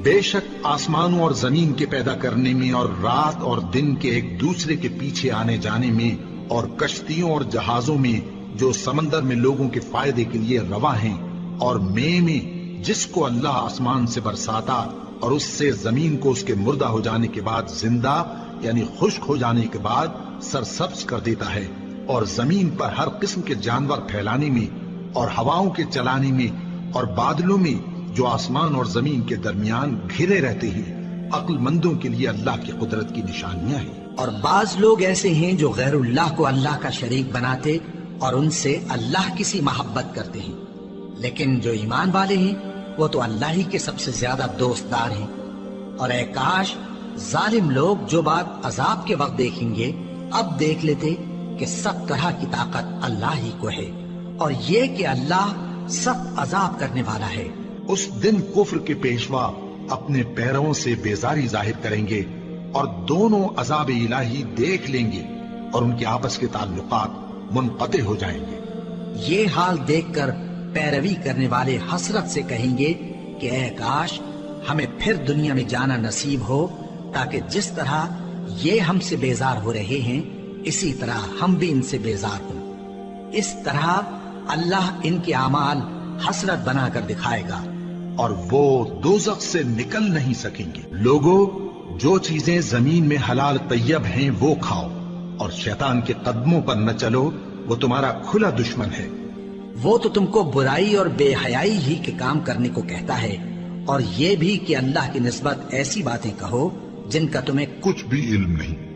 بے شک آسمانوں اور زمین کے پیدا کرنے میں اور رات اور دن کے ایک دوسرے کے پیچھے آنے جانے میں اور کشتیوں اور جہازوں میں جو سمندر میں لوگوں کے فائدے کے لیے رواں ہیں اور میں جس کو اللہ آسمان سے برساتا اور اس سے زمین کو اس کے مردہ ہو جانے کے بعد زندہ یعنی خشک ہو جانے کے بعد سرسبز کر دیتا ہے اور زمین پر ہر قسم کے جانور پھیلانے میں اور ہواؤں کے چلانے میں اور بادلوں میں جو آسمان اور زمین کے درمیان گھرے رہتے ہیں عقل مندوں کے لیے اللہ کی قدرت کی نشانیاں ہیں۔ اور بعض لوگ ایسے ہیں جو غیر اللہ کو اللہ کا شریک بناتے اور ان سے اللہ کی سی محبت کرتے ہیں، لیکن جو ایمان والے ہیں وہ تو اللہ ہی کے سب سے زیادہ دوستدار ہیں۔ اور اے کاش ظالم لوگ جو بات عذاب کے وقت دیکھیں گے اب دیکھ لیتے کہ سب طرح کی طاقت اللہ ہی کو ہے اور یہ کہ اللہ سخت عذاب کرنے والا ہے۔ اس دن کفر کے پیشوا اپنے پیروں سے بیزاری ظاہر کریں گے اور دونوں عذاب الہی دیکھ لیں گے اور ان کے آپس کے تعلقات منقطع ہو جائیں گے۔ یہ حال دیکھ کر پیروی کرنے والے حسرت سے کہیں گے کہ اے کاش ہمیں پھر دنیا میں جانا نصیب ہو تاکہ جس طرح یہ ہم سے بیزار ہو رہے ہیں اسی طرح ہم بھی ان سے بیزار ہوں۔ اس طرح اللہ ان کے اعمال حسرت بنا کر دکھائے گا اور وہ دوزخ سے نکل نہیں سکیں گے۔ لوگو جو چیزیں زمین میں حلال طیب ہیں وہ کھاؤ اور شیطان کے قدموں پر نہ چلو، وہ تمہارا کھلا دشمن ہے۔ وہ تو تم کو برائی اور بے حیائی ہی کے کام کرنے کو کہتا ہے اور یہ بھی کہ اللہ کی نسبت ایسی باتیں کہو جن کا تمہیں کچھ بھی علم نہیں۔